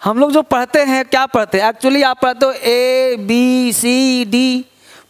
हम लोग जो पढ़ते हैं क्या पढ़ते हैं एक्चुअली, आप पढ़ते हो ABCD,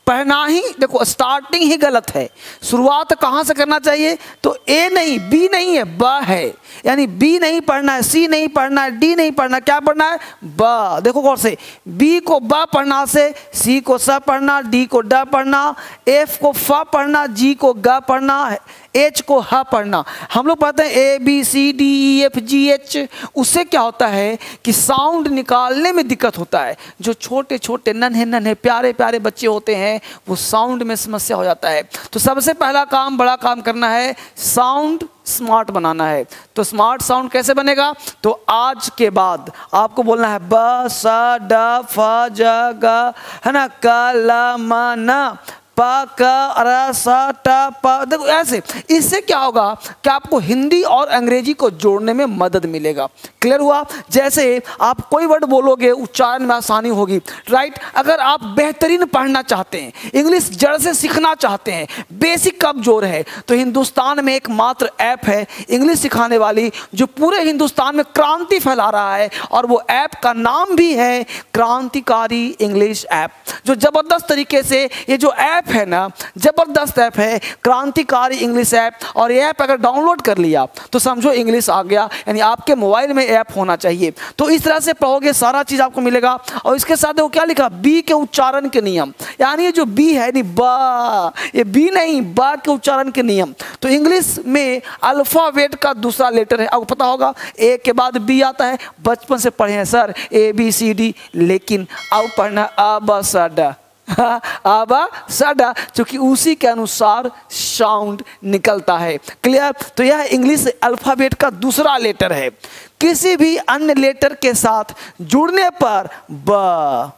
पढ़ना ही देखो स्टार्टिंग ही गलत है। शुरुआत कहाँ से करना चाहिए, तो A नहीं B नहीं है, ब है, यानी B नहीं पढ़ना है, C नहीं पढ़ना है, D नहीं पढ़ना, क्या पढ़ना है, ब। देखो गौर से, B को ब पढ़ना से C को स पढ़ना, D को ड पढ़ना, F को फ पढ़ना, G को ग पढ़ना, H को ह पढ़ना। हम लोग पढ़ते हैं ABCDEFGH, उससे क्या होता है कि साउंड निकालने में दिक्कत होता है। जो छोटे छोटे नन्हे नन्हे प्यारे प्यारे बच्चे होते हैं वो साउंड में समस्या हो जाता है। तो सबसे पहला काम, बड़ा काम करना है, साउंड स्मार्ट बनाना है। तो स्मार्ट साउंड कैसे बनेगा, तो आज के बाद आपको बोलना है ब स ड फ ज ग, है ना, क ल म न प क र स ट प। देखो ऐसे, इससे क्या होगा कि आपको हिंदी और अंग्रेजी को जोड़ने में मदद मिलेगा। क्लियर हुआ। जैसे आप कोई वर्ड बोलोगे उच्चारण में आसानी होगी, राइट। अगर आप बेहतरीन पढ़ना चाहते हैं, इंग्लिश जड़ से सीखना चाहते हैं, बेसिक कमजोर है, तो हिंदुस्तान में एकमात्र ऐप है इंग्लिश सिखाने वाली जो पूरे हिंदुस्तान में क्रांति फैला रहा है, और वो ऐप का नाम भी है क्रांतिकारी इंग्लिश ऐप। जो जबरदस्त तरीके से ये जो ऐप है ना, जबरदस्त ऐप है क्रांतिकारी इंग्लिश ऐप। और ये ऐप अगर डाउनलोड कर लिया तो समझो इंग्लिश आ गया, यानी आपके मोबाइल में ऐप होना चाहिए। तो इस तरह से पढ़ोगे सारा चीज आपको मिलेगा। और इसके साथ वो क्या लिखा, बी के उच्चारण के नियम, यानी ये जो बी है नहीं बा, ये बी नहीं बा के उच्चारण के नियम। तो इंग्लिश में अल्फाबेट का दूसरा लेटर है, आपको पता होगा ए के बाद बी आता है। बचपन से पढ़े हैं सर ABCD, लेकिन अब पढ़ना अ ब स ड, आबा साडा, क्योंकि उसी के अनुसार साउंड निकलता है। क्लियर। तो यह इंग्लिश अल्फाबेट का दूसरा लेटर है। किसी भी अन्य लेटर के साथ जुड़ने पर ब,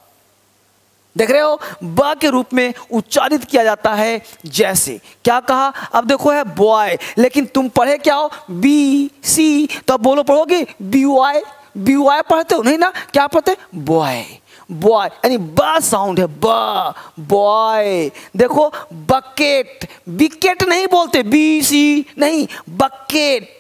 देख रहे हो, ब के रूप में उच्चारित किया जाता है। जैसे क्या कहा, अब देखो है बॉय, लेकिन तुम पढ़े क्या हो BC, तो अब बोलो पढ़ोगे BY, BY पढ़ते हो नहीं ना, क्या पढ़ते, बॉय, बॉय, यानी ब साउंड है, ब, बॉय। देखो बकेट, विकेट नहीं बोलते, BC नहीं, बकेट।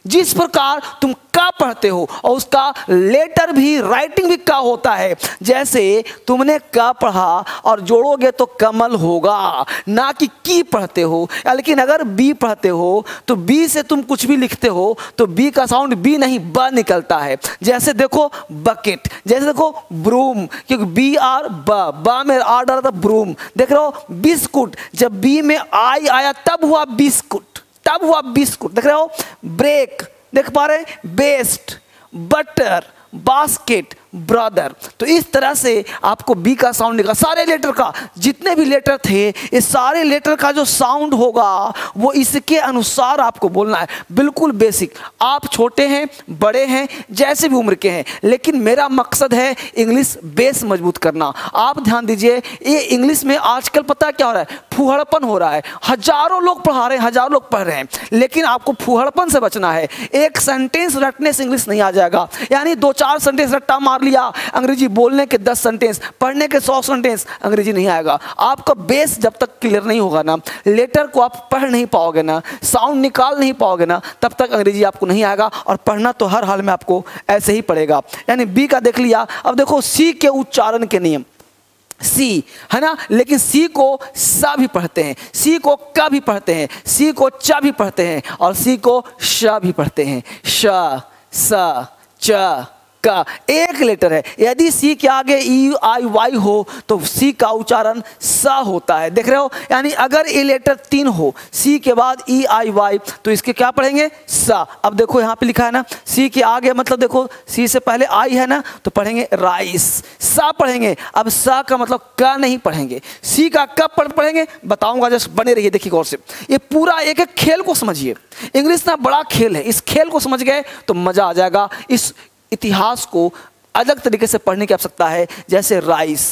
जिस प्रकार तुम का पढ़ते हो और उसका लेटर भी, राइटिंग भी का होता है। जैसे तुमने का पढ़ा और जोड़ोगे तो कमल होगा, ना कि की पढ़ते हो। लेकिन अगर बी पढ़ते हो तो बी से तुम कुछ भी लिखते हो तो बी का साउंड बी नहीं ब निकलता है। जैसे देखो बकेट, जैसे देखो ब्रूम, क्योंकि BR ब में आर डाला था ब्रूम। देख रहे हो बिस्कुट, जब बी में आई आया तब हुआ बिस्कुट, तब हुआ बिस्कुट। देख रहे हो ब्रेक, देख पा रहे हैं, बेस्ट, बटर, बास्केट, ब्रदर। तो इस तरह से आपको बी का साउंड निकला। सारे लेटर का, जितने भी लेटर थे, इस सारे लेटर का जो साउंड होगा वो इसके अनुसार आपको बोलना है। बिल्कुल बेसिक। आप छोटे हैं, बड़े हैं, जैसे भी उम्र के हैं, लेकिन मेरा मकसद है इंग्लिश बेस मजबूत करना। आप ध्यान दीजिए, ये इंग्लिश में आजकल पता क्या हो रहा है, फूहड़पन हो रहा है। हजारों लोग पढ़ा रहे हैं, हजारों लोग पढ़ रहे हैं, लेकिन आपको फूहड़पन से बचना है। एक सेंटेंस रटने से इंग्लिश नहीं आ जाएगा, यानी 2-4 सेंटेंस रट्टा मार लिया, अंग्रेजी बोलने के 10 सेंटेंस, पढ़ने के 100 सेंटेंस, अंग्रेजी नहीं आएगा। आपका बेस जब तक क्लियर नहीं होगा ना, लेटर को आप पढ़ नहीं पाओगे ना, साउंड निकाल नहीं पाओगे ना, तब तक अंग्रेजी आपको नहीं आएगा। और पढ़ना तो हर हाल में आपको ऐसे ही पड़ेगा। यानी बी का देख लिया। अब देखो सी के उच्चारण के नियम, सी है ना, लेकिन सी को सा भी पढ़ते हैं, सी को का भी पढ़ते हैं, सी को चा भी पढ़ते हैं, और सी को श भी पढ़ते हैं। श, स, च, का एक लेटर है। यदि सी के आगे EIY हो तो सी का उच्चारण स होता है। देख रहे हो, यानी अगर ये लेटर 3 हो, सी के बाद EIY, तो इसके क्या पढ़ेंगे, स। अब देखो यहाँ पे लिखा है ना, सी के आगे, मतलब देखो सी से पहले आई है ना, तो पढ़ेंगे राइस, सा पढ़ेंगे। अब सा का मतलब का नहीं पढ़ेंगे। सी का कब पढ़ेंगे बताऊंगा, जस्ट बने रहिए, देखिए गौर से। ये पूरा एक एक खेल को समझिए। इंग्लिश ना बड़ा खेल है, इस खेल को समझ गए तो मजा आ जाएगा। इस इतिहास को अलग तरीके से पढ़ने की आवश्यकता है। जैसे राइस,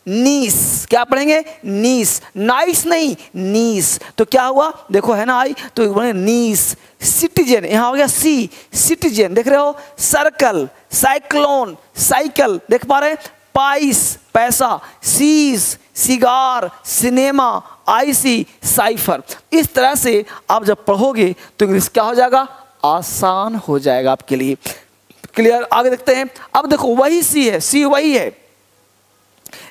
नीस, क्या पढ़ेंगे, नीस, नाइस नहीं, नीस। तो क्या हुआ, देखो है ना आई, तो बोले नीस। सिटीजन, यहाँ हो गया सी, सिटीजन। देख रहे हो, सर्कल, साइक्लोन, साइकिल, देख पा रहे हैं, पाइस, पैसा, cease, cigar, cinema, icy, cipher. इस तरह से आप जब पढ़ोगे तो इंग्लिश क्या हो जाएगा, आसान हो जाएगा आपके लिए। क्लियर? आगे देखते हैं। अब देखो वही सी है, सी वही है।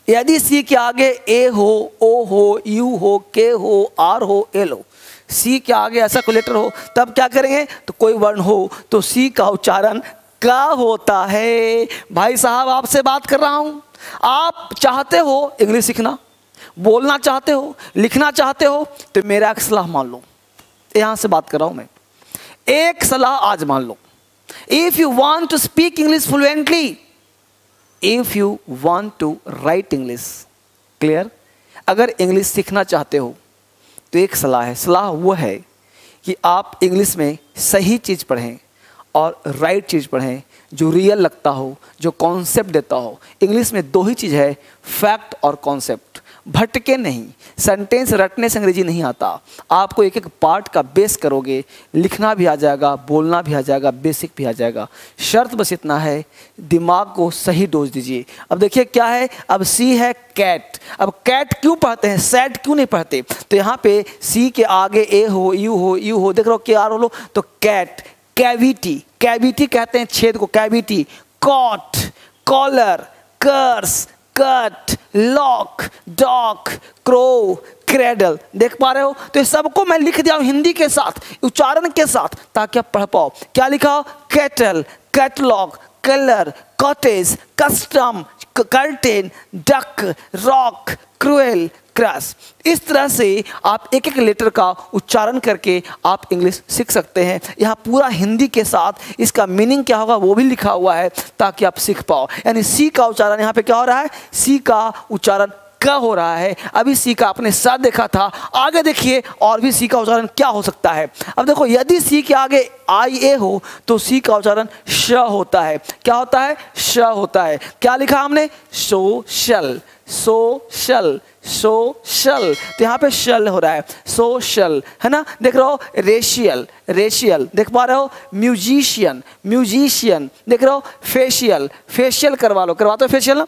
यदि सी के आगे ए हो, ओ हो, यू हो, के हो, आर हो, एल हो, सी के आगे ऐसा कोई लेटर हो, तब क्या करेंगे? तो कोई वर्ण हो तो सी का उच्चारण का होता है। भाई साहब आपसे बात कर रहा हूं, आप चाहते हो इंग्लिश सीखना, बोलना चाहते हो, लिखना चाहते हो, तो मेरा एक सलाह मान लो। यहां से बात कर रहा हूं मैं, एक सलाह आज मान लो। If you want to speak English fluently, if you want to write English, clear? अगर इंग्लिश सीखना चाहते हो तो एक सलाह है, सलाह वो है कि आप इंग्लिश में सही चीज़ पढ़ें और राइट चीज़ पढ़ें, जो रियल लगता हो, जो कॉन्सेप्ट देता हो। इंग्लिश में दो ही चीज़ है, फैक्ट और कॉन्सेप्ट। भटके नहीं, सेंटेंस रटने से अंग्रेजी नहीं आता। आपको एक एक पार्ट का बेस करोगे, लिखना भी आ जाएगा, बोलना भी आ जाएगा, बेसिक भी आ जाएगा। शर्त बस इतना है, दिमाग को सही डोज दीजिए। अब देखिए क्या है, अब सी है कैट। अब कैट क्यों पढ़ते हैं, सैड क्यों नहीं पढ़ते? तो यहाँ पे सी के आगे ए हो, यू हो, यू हो, देख रहे हो के आर हो, तो कैट। कैविटी, कैविटी कहते हैं छेद को, cavity. Cot, collar, curse, cut, lock, dock, crow, cradle. देख पा रहे हो? तो ये सबको मैं लिख दिया हूं हिंदी के साथ, उच्चारण के साथ, ताकि आप पढ़ पाओ। क्या लिखा हो? Cattle, catalogue, colour, cottage, custom, curtain, duck, rock, cruel, cross. इस तरह से आप एक एक लेटर का उच्चारण करके आप इंग्लिश सीख सकते हैं। यहाँ पूरा हिंदी के साथ इसका मीनिंग क्या होगा वो भी लिखा हुआ है, ताकि आप सीख पाओ। यानी सी का उच्चारण यहाँ पे क्या हो रहा है? सी का उच्चारण का हो रहा है। अभी सी का आपने साथ देखा था, आगे देखिए और भी सी का उच्चारण क्या हो सकता है। अब देखो, यदि सी के आगे आई ए हो तो सी का उच्चारण श होता है। क्या होता है? श होता है। क्या लिखा हमने? Social, social, social. तो यहाँ पे शल हो रहा है, सोशल, है ना? देख रहे हो? रेशियल, रेशियल, देख पा रहे हो? म्यूजिशियन, म्यूजिशियन, देख रहे हो? फेशियल, फेशियल करवा लो, करवाते हो फेशियल ना?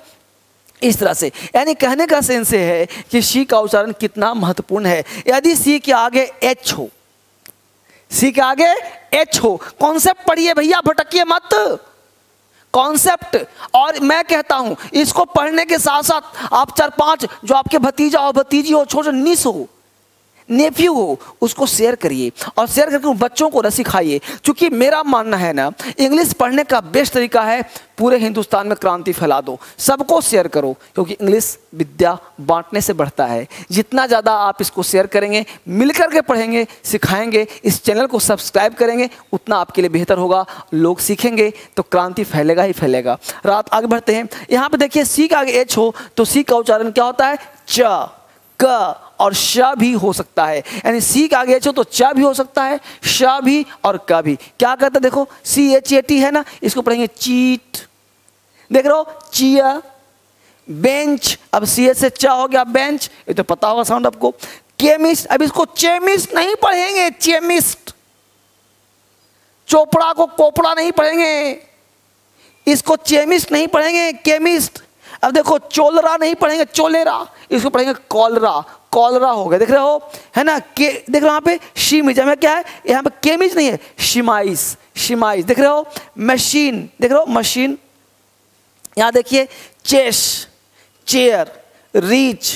इस तरह से, यानी कहने का सेंस है कि सी का उच्चारण कितना महत्वपूर्ण है। यदि सी के आगे एच हो, सी के आगे एच हो, कॉन्सेप्ट पढ़िए भैया, भटकिए मत, कॉन्सेप्ट। और मैं कहता हूं इसको पढ़ने के साथ साथ आप 4-5 जो आपके भतीजा हो, भतीजी हो, छोटे नीस हो, नेफ्यू हो, उसको शेयर करिए और शेयर करके उन बच्चों को सिखाइए। क्योंकि मेरा मानना है ना, इंग्लिश पढ़ने का बेस्ट तरीका है पूरे हिंदुस्तान में क्रांति फैला दो, सबको शेयर करो। क्योंकि इंग्लिश विद्या बांटने से बढ़ता है। जितना ज़्यादा आप इसको शेयर करेंगे, मिलकर के पढ़ेंगे, सिखाएंगे, इस चैनल को सब्सक्राइब करेंगे, उतना आपके लिए बेहतर होगा। लोग सीखेंगे तो क्रांति फैलेगा ही फैलेगा। रात आगे बढ़ते हैं। यहाँ पे देखिए सी का आगे एच हो तो सी का उच्चारण क्या होता है? च, क और श भी हो सकता है। यानी सी के आगे एच हो तो च भी हो सकता है, श भी और क भी। क्या कहता है? देखो CHAT है ना, इसको पढ़ेंगे चीट, देख रहे हो? चिया, बेंच, अब सी से च हो गया बेंच, ये तो पता होगा साउंड आपको। केमिस्ट, अब इसको चेमिस्ट नहीं पढ़ेंगे, चेमिस्ट। चोपड़ा को कोपड़ा नहीं पढ़ेंगे, इसको चेमिस्ट नहीं पढ़ेंगे, केमिस्ट। अब देखो चोलरा नहीं पढ़ेंगे, चोलेरा, इसको पढ़ेंगे कॉलरा, कॉलरा हो गया, देख रहे हो? है ना? के देख रहे हो यहाँ पे शीमिज में क्या है? यहाँ पे केमिज नहीं है, शिमाइस, शिमाइस, देख रहे हो? मशीन, देख रहे हो? मशीन। यहाँ देखिए चेस, चेयर, रीच,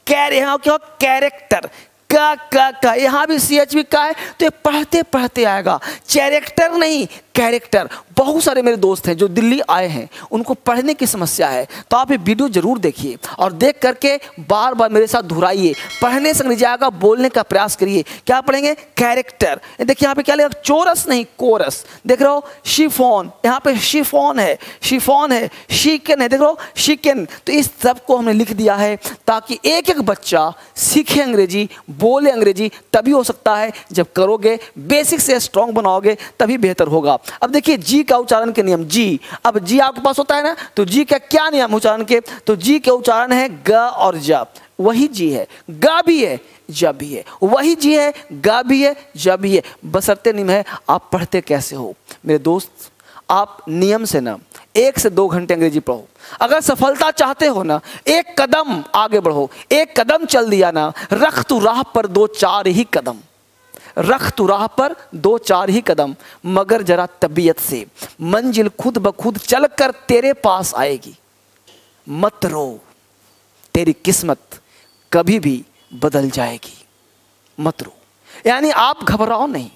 कैर, यहाँ क्या? कैरेक्टर, का यहाँ भी CH भी का है, तो ये पढ़ते पढ़ते आएगा। कैरेक्टर नहीं, कैरेक्टर। बहुत सारे मेरे दोस्त हैं जो दिल्ली आए हैं, उनको पढ़ने की समस्या है, तो आप ये वीडियो जरूर देखिए और देख करके बार बार मेरे साथ दोहराइए। पढ़ने से नहीं जाएगा, बोलने का प्रयास करिए। क्या पढ़ेंगे? कैरेक्टर। देखिए यहाँ पे क्या लिखा? चोरस नहीं, कोरस, देख रहे हो? शिफॉन, यहाँ पे शिफॉन है, शिफॉन है, शिकन है, देख रहे हो? शिकन। तो इस सब को हमने लिख दिया है ताकि एक एक बच्चा सीखे अंग्रेजी, बोले अंग्रेजी। तभी हो सकता है जब करोगे, बेसिक से स्ट्रॉन्ग बनाओगे, तभी बेहतर होगा। अब देखिए जी का उच्चारण के नियम। जी, अब जी आपके पास होता है ना, तो जी का क्या नियम उच्चारण के? तो जी के उच्चारण है ग और ज। वही जी है, ग भी है, ज भी है। वही जी है, ग भी है, ज भी है। बशर्ते नियम है आप पढ़ते कैसे हो। मेरे दोस्त, आप नियम से ना 1 से 2 घंटे अंग्रेजी पढ़ो। अगर सफलता चाहते हो ना, एक कदम आगे बढ़ो। एक कदम चल दिया ना, रख तू राह पर 2-4 ही कदम। रख तू राह पर 2-4 ही कदम, मगर जरा तबीयत से, मंजिल खुद ब खुद चल कर तेरे पास आएगी। मत रो, तेरी किस्मत कभी भी बदल जाएगी। मत रो, यानी आप घबराओ नहीं,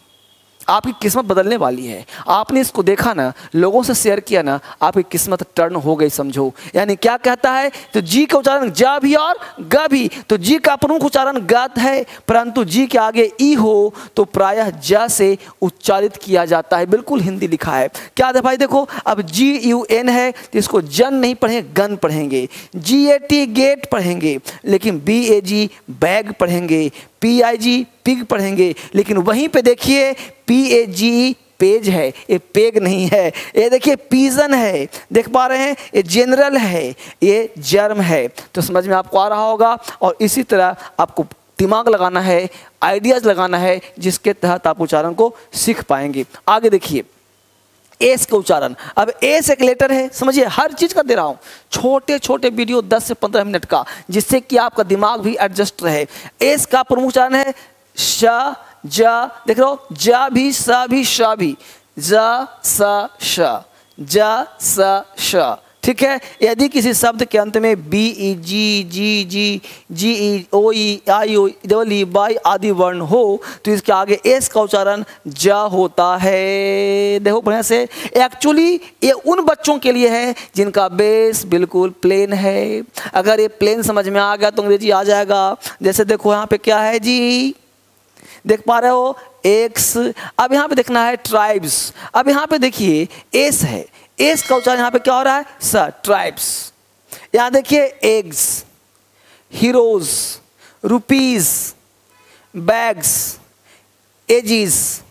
आपकी किस्मत बदलने वाली है। आपने इसको देखा ना, लोगों से शेयर किया ना, आपकी किस्मत टर्न हो गई समझो। यानी क्या कहता है, तो जी का उच्चारण जा भी और ग भी, तो जी का प्रमुख उच्चारण गत है, परंतु जी के आगे ई हो तो प्रायः ज से उच्चारित किया जाता है। बिल्कुल हिंदी लिखा है। क्या है भाई, देखो अब GUN है तो इसको जन नहीं पढ़ेंगे, गन पढ़ेंगे। GAT गेट पढ़ेंगे, लेकिन BAG बैग पढ़ेंगे। PIG पिग पढ़ेंगे, लेकिन वहीं पे देखिए PAGE पेज है, ये पेग नहीं है। ये देखिए पीजन है, देख पा रहे हैं, ये जनरल है, ये जर्म है। तो समझ में आपको आ रहा होगा। और इसी तरह आपको दिमाग लगाना है, आइडियाज लगाना है, जिसके तहत आप उच्चारण को सीख पाएंगे। आगे देखिए एस का उच्चारण। अब एस एक लेटर है, समझिए हर चीज का दे रहा हूं, छोटे छोटे वीडियो 10 से 15 मिनट का, जिससे कि आपका दिमाग भी एडजस्ट रहे। एस का प्रमुख उच्चारण है श, जा, देख रहे हो, जा भी, सा भी, शा भी, जा, सा, श, जा, सा, श। ठीक है। यदि किसी शब्द के अंत में BE, G, GE, OE, IO, EE, by आदि वर्ण हो तो इसके आगे एस का उच्चारण जा होता है। देखो बढ़िया से, एक्चुअली ये उन बच्चों के लिए है जिनका बेस बिल्कुल प्लेन है। अगर ये प्लेन समझ में आ गया तो अंग्रेजी आ जाएगा। जैसे देखो यहाँ पे क्या है जी, देख पा रहे हो एक्स। अब यहाँ पे देखना है ट्राइब्स। अब यहाँ पे देखिए एस है, एस का उच्चारण यहाँ पे क्या हो रहा है, स, ट्राइब्स। यहाँ देखिए eggs, heroes, rupees, bags, aegis,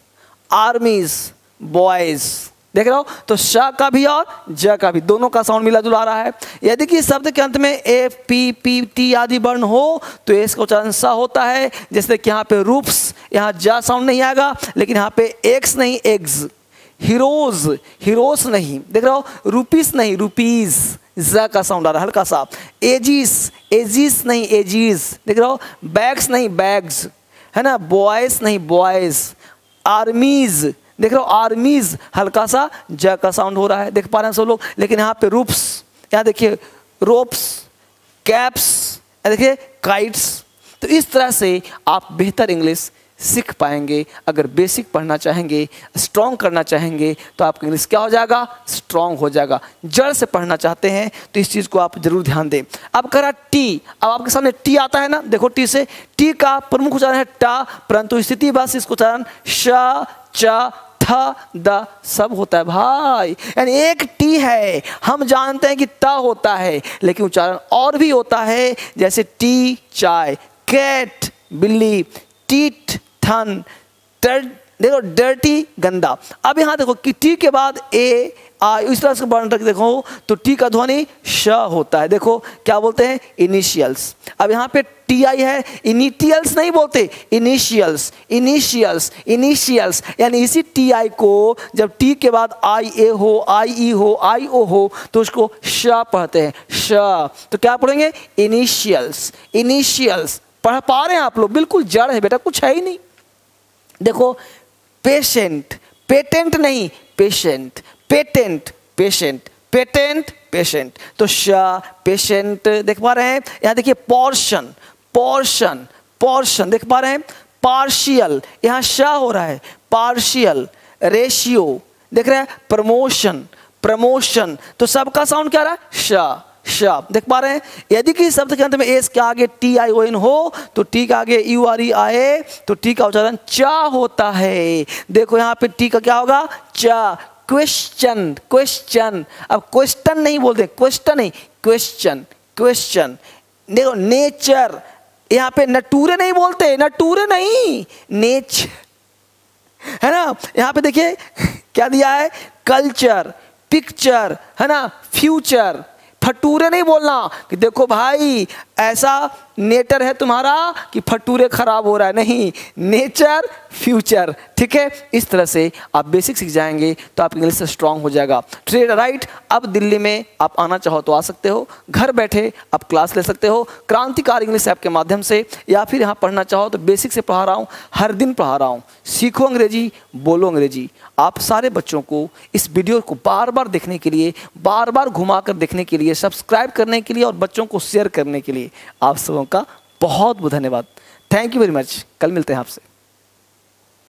आर्मीज, boys. देख रहे हो, तो श का भी और ज का भी दोनों का साउंड मिला जुला आ रहा है। यदि कि शब्द के अंत में एफ, पी, पी, टी आदि वर्ण हो तो एस का उच्चारण सा होता है। जैसे कि यहाँ पे रूप्स, यहाँ जा साउंड नहीं आएगा, लेकिन यहाँ पे एक्स नहीं एग्स। हीरोज, हीरोस नहीं, देख रहे हो, रुपीस नहीं रुपीज, ज का साउंड आ रहा है हल्का सा। एजीस, एजीस नहीं एजीज, देख रहे हो, बैग्स नहीं बैग्स, है ना, बॉयज नहीं बॉयज, आर्मीज, देख रहे हो, आर्मीज हल्का सा ज का साउंड हो रहा है, देख पा रहे हैं सब लोग। लेकिन यहाँ पे रूप्स, यहाँ देखिए रोप्स, कैप्स, देखिए काइट्स। तो इस तरह से आप बेहतर इंग्लिश सीख पाएंगे। अगर बेसिक पढ़ना चाहेंगे, स्ट्रॉन्ग करना चाहेंगे, तो आपका इंग्लिश क्या हो जाएगा, स्ट्रॉन्ग हो जाएगा। जड़ से पढ़ना चाहते हैं तो इस चीज़ को आप जरूर ध्यान दें। अब करा टी, अब आपके सामने टी आता है ना, देखो टी से, टी का प्रमुख उच्चारण है टा, परंतु स्थिति बस इसको उच्चारण श, च, ठ, द सब होता है भाई। यानी एक टी है, हम जानते हैं कि ता होता है, लेकिन उच्चारण और भी होता है, जैसे टी चाय, कैट बिल्ली, टीट थन, देखो डर्टी गंदा। अब यहाँ देखो कि टी के बाद ए आई, इस तरह से वर्ण रख देखो तो टी का ध्वनि श होता है। देखो क्या बोलते हैं, इनिशियल्स। अब यहाँ पे टी आई है, इनिटियल्स नहीं बोलते, इनिशियल्स, इनिशियल्स, इनिशियल्स। यानी इसी टी आई को जब टी के बाद आई ए हो, आई ई हो, आई ओ हो तो उसको श पढ़ते हैं, श। तो क्या पढ़ेंगे, इनिशियल्स, इनिशियल्स। पढ़ पा रहे हैं आप लोग, बिल्कुल जड़ है बेटा, कुछ है ही नहीं। देखो पेशेंट, पेटेंट नहीं patient, patent patient, patent patient, तो श पेशेंट। देख पा रहे हैं, यहाँ देखिए पोर्शन, पोर्शन, पोर्शन, देख पा रहे हैं, पार्शियल, यहाँ श हो रहा है, पार्शियल, रेशियो, देख रहे हैं, प्रमोशन, प्रमोशन, तो सबका साउंड क्या रहा है, श, श। देख पा रहे हैं। यदि किसी शब्द के अंत में एस के आगे टी आई ओ एन हो तो टी के आगे यू आर ई आए तो टी का उच्चारण चा होता है। देखो यहाँ पे टी का क्या होगा, चा। क्वेश्चन, क्वेश्चन, अब क्वेश्चन नहीं बोलते, क्वेश्चन नहीं, क्वेश्चन, क्वेश्चन। देखो नेचर, यहाँ पे नटूरे नहीं बोलते, नटूरे नहीं, नेचर, है ना। यहाँ पे देखिए क्या दिया है, कल्चर, पिक्चर, है ना, फ्यूचर। फटूरे नहीं बोलना कि देखो भाई ऐसा नेटर है तुम्हारा कि फटूरे खराब हो रहा है, नहीं, नेचर फ्यूचर। ठीक है, इस तरह से आप बेसिक सीख जाएंगे तो आप इंग्लिश से स्ट्रांग हो जाएगा। ट्रेड राइट, अब दिल्ली में आप आना चाहो तो आ सकते हो, घर बैठे आप क्लास ले सकते हो क्रांतिकारी इंग्लिश ऐप के माध्यम से, या फिर यहाँ पढ़ना चाहो तो बेसिक से पढ़ा रहा हूँ, हर दिन पढ़ा रहा हूँ। सीखो अंग्रेजी, बोलो अंग्रेजी। आप सारे बच्चों को इस वीडियो को बार बार देखने के लिए, बार बार घुमा कर देखने के लिए, सब्सक्राइब करने के लिए और बच्चों को शेयर करने के लिए आप सबों का बहुत बहुत धन्यवाद। Thank you very much. कल मिलते हैं आपसे।